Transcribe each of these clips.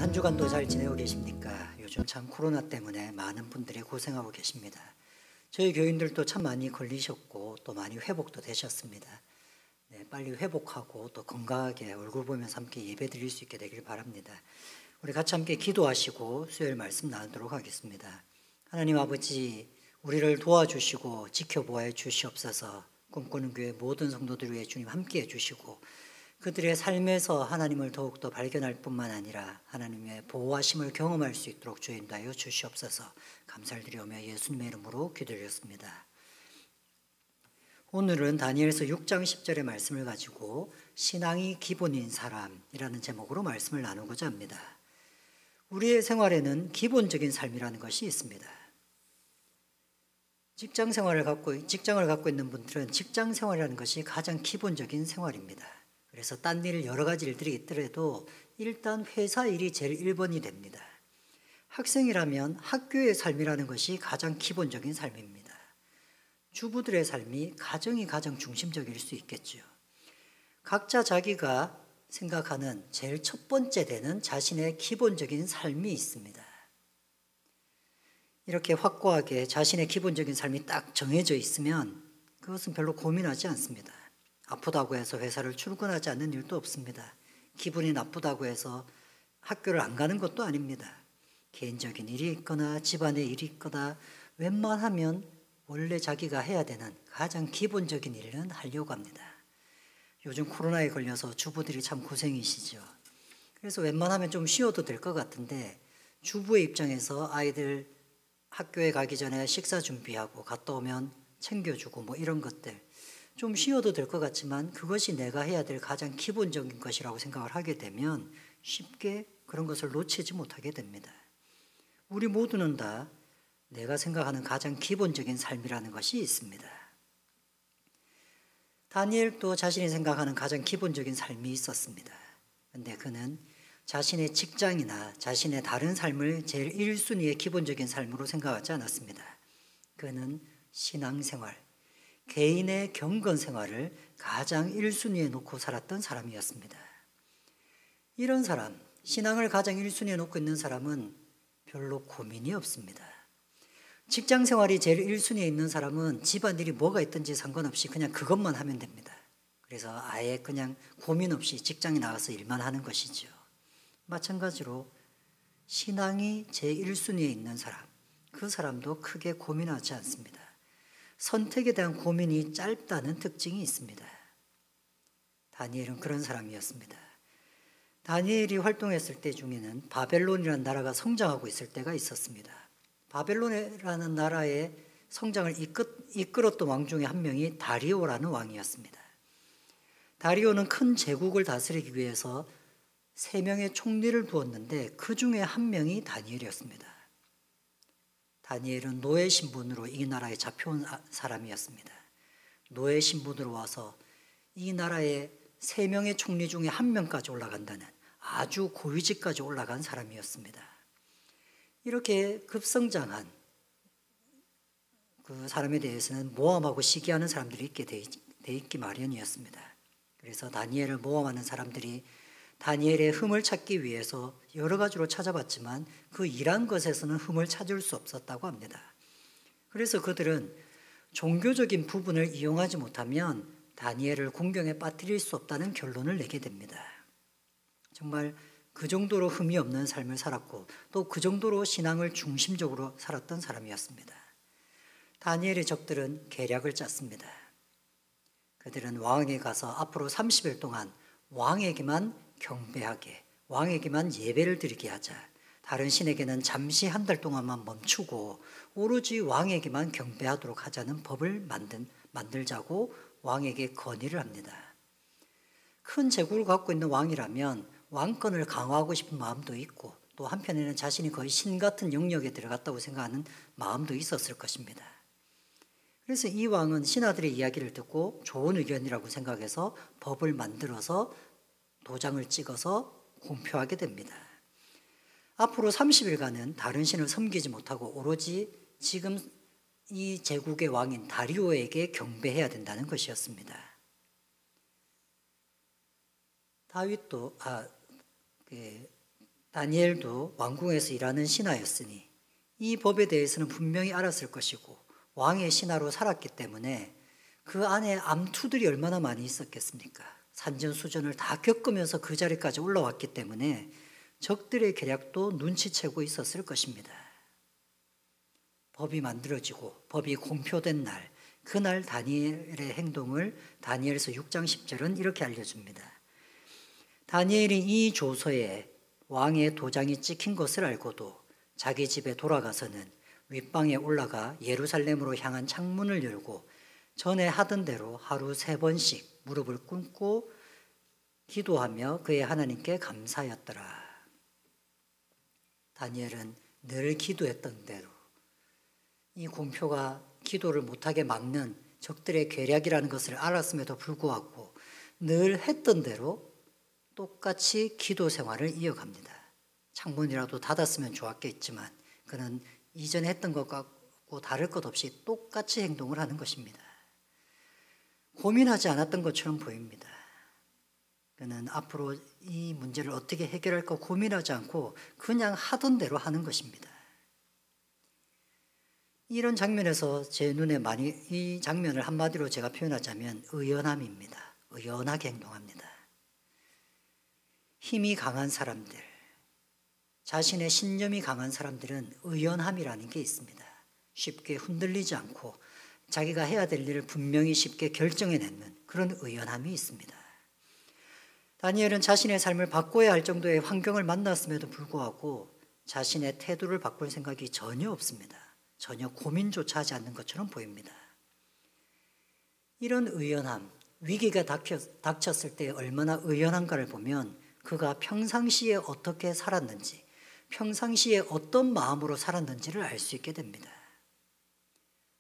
한 주간도 잘 지내고 계십니까? 요즘 참 코로나 때문에 많은 분들이 고생하고 계십니다. 저희 교인들도 참 많이 걸리셨고 또 많이 회복도 되셨습니다. 네, 빨리 회복하고 또 건강하게 얼굴 보면서 함께 예배 드릴 수 있게 되길 바랍니다. 우리 같이 함께 기도하시고 수요일 말씀 나누도록 하겠습니다. 하나님 아버지, 우리를 도와주시고 지켜보아 주시옵소서. 꿈꾸는 교회 모든 성도들 위해 주님 함께해 주시고 그들의 삶에서 하나님을 더욱더 발견할 뿐만 아니라 하나님의 보호하심을 경험할 수 있도록 주여 인도하여 주시옵소서. 감사를 드리오며 예수님의 이름으로 기도드렸습니다. 오늘은 다니엘서 6장 10절의 말씀을 가지고 신앙이 기본인 사람이라는 제목으로 말씀을 나누고자 합니다. 우리의 생활에는 기본적인 삶이라는 것이 있습니다. 직장을 갖고 있는 분들은 직장 생활이라는 것이 가장 기본적인 생활입니다. 그래서 딴 일 여러 가지 일들이 있더라도 일단 회사 일이 제일 1번이 됩니다. 학생이라면 학교의 삶이라는 것이 가장 기본적인 삶입니다. 주부들의 삶이 가정이 가장 중심적일 수 있겠죠. 각자 자기가 생각하는 제일 첫 번째 되는 자신의 기본적인 삶이 있습니다. 이렇게 확고하게 자신의 기본적인 삶이 딱 정해져 있으면 그것은 별로 고민하지 않습니다. 아프다고 해서 회사를 출근하지 않는 일도 없습니다. 기분이 나쁘다고 해서 학교를 안 가는 것도 아닙니다. 개인적인 일이 있거나 집안의 일이 있거나 웬만하면 원래 자기가 해야 되는 가장 기본적인 일은 하려고 합니다. 요즘 코로나에 걸려서 주부들이 참 고생이시죠. 그래서 웬만하면 좀 쉬어도 될 것 같은데 주부의 입장에서 아이들 학교에 가기 전에 식사 준비하고 갔다 오면 챙겨주고 뭐 이런 것들 좀 쉬어도 될 것 같지만 그것이 내가 해야 될 가장 기본적인 것이라고 생각을 하게 되면 쉽게 그런 것을 놓치지 못하게 됩니다. 우리 모두는 다 내가 생각하는 가장 기본적인 삶이라는 것이 있습니다. 다니엘도 자신이 생각하는 가장 기본적인 삶이 있었습니다. 그런데 그는 자신의 직장이나 자신의 다른 삶을 제일 1순위의 기본적인 삶으로 생각하지 않았습니다. 그는 신앙생활, 개인의 경건 생활을 가장 1순위에 놓고 살았던 사람이었습니다. 이런 사람, 신앙을 가장 1순위에 놓고 있는 사람은 별로 고민이 없습니다. 직장 생활이 제일 1순위에 있는 사람은 집안일이 뭐가 있든지 상관없이 그냥 그것만 하면 됩니다. 그래서 아예 그냥 고민 없이 직장에 나가서 일만 하는 것이죠. 마찬가지로 신앙이 제1순위에 있는 사람, 그 사람도 크게 고민하지 않습니다. 선택에 대한 고민이 짧다는 특징이 있습니다. 다니엘은 그런 사람이었습니다. 다니엘이 활동했을 때 중에는 바벨론이라는 나라가 성장하고 있을 때가 있었습니다. 바벨론이라는 나라의 성장을 이끌었던 왕 중에 한 명이 다리오라는 왕이었습니다. 다리오는 큰 제국을 다스리기 위해서 3명의 총리를 두었는데 그 중에 한 명이 다니엘이었습니다. 다니엘은 노예 신분으로 이 나라에 잡혀온 사람이었습니다. 노예 신분으로 와서 이 나라의 3명의 총리 중에 1명까지 올라간다는 아주 고위직까지 올라간 사람이었습니다. 이렇게 급성장한 그 사람에 대해서는 모함하고 시기하는 사람들이 있게 돼 있기 마련이었습니다. 그래서 다니엘을 모함하는 사람들이 다니엘의 흠을 찾기 위해서 여러 가지로 찾아봤지만 그 일한 것에서는 흠을 찾을 수 없었다고 합니다. 그래서 그들은 종교적인 부분을 이용하지 못하면 다니엘을 궁경에 빠뜨릴 수 없다는 결론을 내게 됩니다. 정말 그 정도로 흠이 없는 삶을 살았고 또 그 정도로 신앙을 중심적으로 살았던 사람이었습니다. 다니엘의 적들은 계략을 짰습니다. 그들은 왕에게 가서 앞으로 30일 동안 왕에게만 경배하게, 왕에게만 예배를 드리게 하자. 다른 신에게는 잠시 한 달 동안만 멈추고 오로지 왕에게만 경배하도록 하자는 법을 만들자고 왕에게 건의를 합니다. 큰 제국을 갖고 있는 왕이라면 왕권을 강화하고 싶은 마음도 있고 또 한편에는 자신이 거의 신 같은 영역에 들어갔다고 생각하는 마음도 있었을 것입니다. 그래서 이 왕은 신하들의 이야기를 듣고 좋은 의견이라고 생각해서 법을 만들어서 도장을 찍어서 공표하게 됩니다. 앞으로 30일간은 다른 신을 섬기지 못하고 오로지 지금 이 제국의 왕인 다리오에게 경배해야 된다는 것이었습니다. 다니엘도 왕궁에서 일하는 신하였으니 이 법에 대해서는 분명히 알았을 것이고 왕의 신하로 살았기 때문에 그 안에 암투들이 얼마나 많이 있었겠습니까? 산전수전을 다 겪으면서 그 자리까지 올라왔기 때문에 적들의 계략도 눈치채고 있었을 것입니다. 법이 만들어지고 법이 공표된 날, 그날 다니엘의 행동을 다니엘서 6장 10절은 이렇게 알려줍니다. 다니엘이 이 조서에 왕의 도장이 찍힌 것을 알고도 자기 집에 돌아가서는 윗방에 올라가 예루살렘으로 향한 창문을 열고 전에 하던 대로 하루 3번씩 무릎을 꿇고 기도하며 그의 하나님께 감사하였더라. 다니엘은 늘 기도했던 대로 이 공표가 기도를 못하게 막는 적들의 계략이라는 것을 알았음에도 불구하고 늘 했던 대로 똑같이 기도 생활을 이어갑니다. 창문이라도 닫았으면 좋았겠지만 그는 이전에 했던 것과 다를 것 없이 똑같이 행동을 하는 것입니다. 고민하지 않았던 것처럼 보입니다. 그는 앞으로 이 문제를 어떻게 해결할까 고민하지 않고 그냥 하던 대로 하는 것입니다. 이런 장면에서 제 눈에 이 장면을 한마디로 제가 표현하자면 의연함입니다. 의연하게 행동합니다. 힘이 강한 사람들, 자신의 신념이 강한 사람들은 의연함이라는 게 있습니다. 쉽게 흔들리지 않고 자기가 해야 될 일을 분명히 쉽게 결정해내는 그런 의연함이 있습니다. 다니엘은 자신의 삶을 바꿔야 할 정도의 환경을 만났음에도 불구하고 자신의 태도를 바꿀 생각이 전혀 없습니다. 전혀 고민조차 하지 않는 것처럼 보입니다. 이런 의연함, 위기가 닥쳤을 때 얼마나 의연한가를 보면 그가 평상시에 어떻게 살았는지, 평상시에 어떤 마음으로 살았는지를 알 수 있게 됩니다.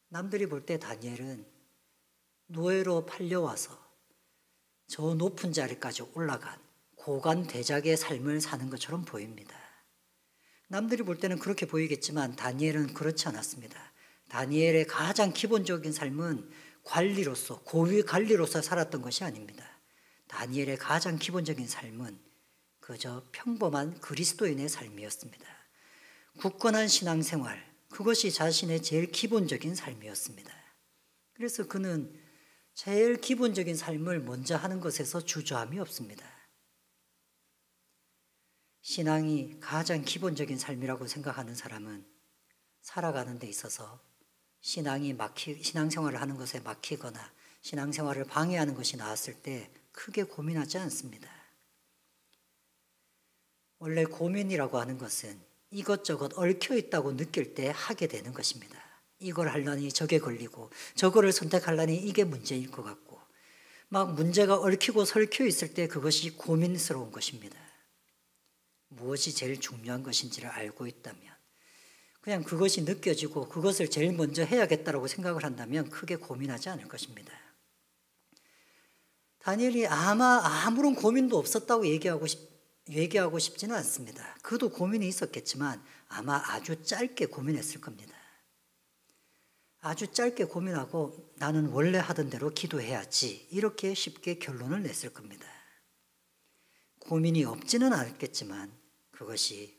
남들이 볼 때 다니엘은 노예로 팔려와서 저 높은 자리까지 올라간 고관 대작의 삶을 사는 것처럼 보입니다. 남들이 볼 때는 그렇게 보이겠지만 다니엘은 그렇지 않았습니다. 다니엘의 가장 기본적인 삶은 관리로서, 고위 관리로서 살았던 것이 아닙니다. 다니엘의 가장 기본적인 삶은 그저 평범한 그리스도인의 삶이었습니다. 굳건한 신앙생활, 그것이 자신의 제일 기본적인 삶이었습니다. 그래서 그는 제일 기본적인 삶을 먼저 하는 것에서 주저함이 없습니다. 신앙이 가장 기본적인 삶이라고 생각하는 사람은 살아가는 데 있어서 신앙생활을 하는 것에 막히거나 신앙생활을 방해하는 것이 나왔을 때 크게 고민하지 않습니다. 원래 고민이라고 하는 것은 이것저것 얽혀 있다고 느낄 때 하게 되는 것입니다. 이걸 하려니 저게 걸리고 저거를 선택하려니 이게 문제일 것 같고 막 문제가 얽히고 설켜 있을 때 그것이 고민스러운 것입니다. 무엇이 제일 중요한 것인지를 알고 있다면 그냥 그것이 느껴지고 그것을 제일 먼저 해야겠다고 생각을 한다면 크게 고민하지 않을 것입니다. 다니엘이 아마 아무런 고민도 없었다고 얘기하고 싶지는 않습니다. 그도 고민이 있었겠지만 아마 아주 짧게 고민했을 겁니다. 아주 짧게 고민하고 나는 원래 하던 대로 기도해야지 이렇게 쉽게 결론을 냈을 겁니다. 고민이 없지는 않았겠지만 그것이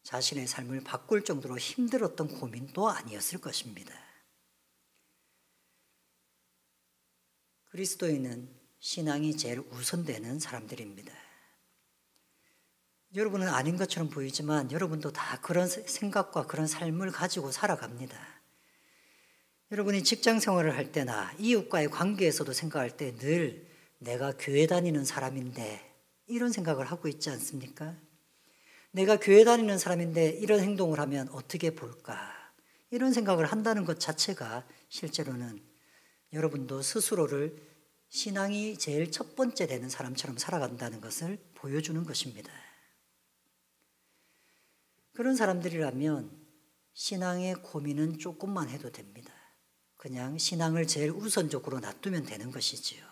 자신의 삶을 바꿀 정도로 힘들었던 고민도 아니었을 것입니다. 그리스도인은 신앙이 제일 우선되는 사람들입니다. 여러분은 아닌 것처럼 보이지만 여러분도 다 그런 생각과 그런 삶을 가지고 살아갑니다. 여러분이 직장 생활을 할 때나 이웃과의 관계에서도 생각할 때 늘 내가 교회 다니는 사람인데 이런 생각을 하고 있지 않습니까? 내가 교회 다니는 사람인데 이런 행동을 하면 어떻게 볼까? 이런 생각을 한다는 것 자체가 실제로는 여러분도 스스로를 신앙이 제일 첫 번째 되는 사람처럼 살아간다는 것을 보여주는 것입니다. 그런 사람들이라면 신앙의 고민은 조금만 해도 됩니다. 그냥 신앙을 제일 우선적으로 놔두면 되는 것이지요.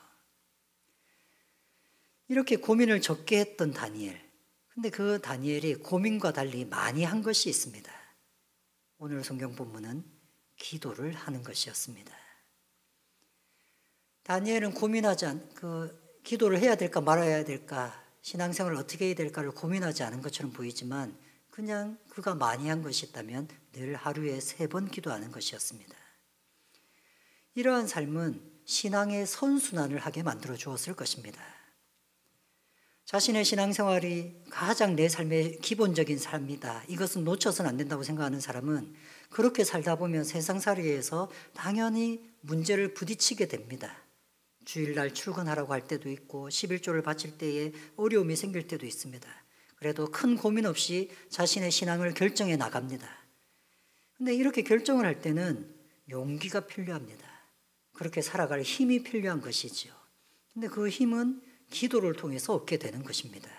이렇게 고민을 적게 했던 다니엘. 근데 그 다니엘이 고민과 달리 많이 한 것이 있습니다. 오늘 성경 본문은 기도를 하는 것이었습니다. 다니엘은 기도를 해야 될까 말아야 될까 신앙생활을 어떻게 해야 될까를 고민하지 않은 것처럼 보이지만 그냥 그가 많이 한 것이 있다면 늘 하루에 3번 기도하는 것이었습니다. 이러한 삶은 신앙의 선순환을 하게 만들어 주었을 것입니다. 자신의 신앙생활이 가장 내 삶의 기본적인 삶이다. 이것은 놓쳐서는 안 된다고 생각하는 사람은 그렇게 살다 보면 세상살이에서 당연히 문제를 부딪히게 됩니다. 주일날 출근하라고 할 때도 있고 11조를 바칠 때에 어려움이 생길 때도 있습니다. 그래도 큰 고민 없이 자신의 신앙을 결정해 나갑니다. 근데 이렇게 결정을 할 때는 용기가 필요합니다. 그렇게 살아갈 힘이 필요한 것이지요. 근데 그 힘은 기도를 통해서 얻게 되는 것입니다.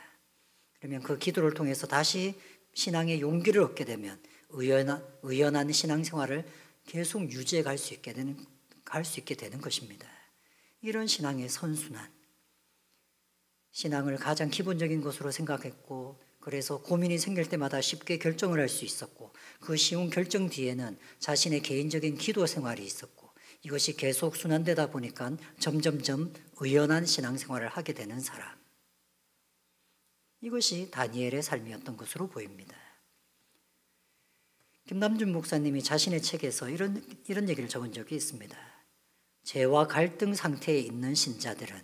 그러면 그 기도를 통해서 다시 신앙의 용기를 얻게 되면 의연한 신앙생활을 계속 유지해 갈 수 있게 되는 것입니다. 이런 신앙의 선순환, 신앙을 가장 기본적인 것으로 생각했고 그래서 고민이 생길 때마다 쉽게 결정을 할 수 있었고 그 쉬운 결정 뒤에는 자신의 개인적인 기도 생활이 있었고 이것이 계속 순환되다 보니까 점점점 의연한 신앙생활을 하게 되는 사람, 이것이 다니엘의 삶이었던 것으로 보입니다. 김남준 목사님이 자신의 책에서 이런 얘기를 적은 적이 있습니다. 죄와 갈등 상태에 있는 신자들은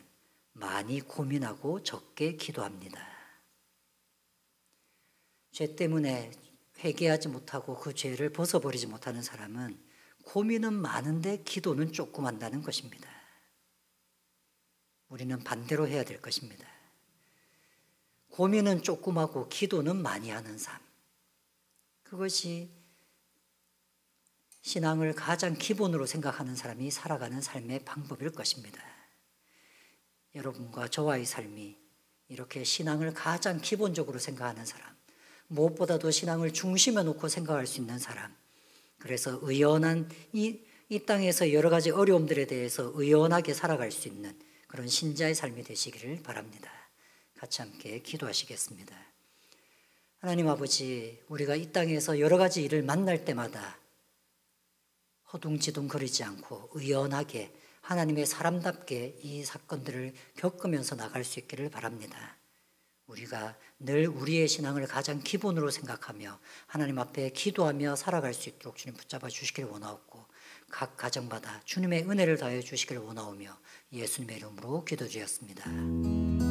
많이 고민하고 적게 기도합니다. 죄 때문에 회개하지 못하고 그 죄를 벗어버리지 못하는 사람은 고민은 많은데 기도는 조금 한다는 것입니다. 우리는 반대로 해야 될 것입니다. 고민은 조금 하고 기도는 많이 하는 삶. 그것이 신앙을 가장 기본으로 생각하는 사람이 살아가는 삶의 방법일 것입니다. 여러분과 저와의 삶이 이렇게 신앙을 가장 기본적으로 생각하는 사람, 무엇보다도 신앙을 중심에 놓고 생각할 수 있는 사람, 그래서 의연한 이 땅에서 여러 가지 어려움들에 대해서 의연하게 살아갈 수 있는 그런 신자의 삶이 되시기를 바랍니다. 같이 함께 기도하시겠습니다. 하나님 아버지, 우리가 이 땅에서 여러 가지 일을 만날 때마다 허둥지둥거리지 않고 의연하게 하나님의 사람답게 이 사건들을 겪으면서 나갈 수 있기를 바랍니다. 우리가 늘 우리의 신앙을 가장 기본으로 생각하며 하나님 앞에 기도하며 살아갈 수 있도록 주님 붙잡아 주시기를 원하옵고 각 가정마다 주님의 은혜를 다해 주시기를 원하오며 예수님의 이름으로 기도드렸습니다.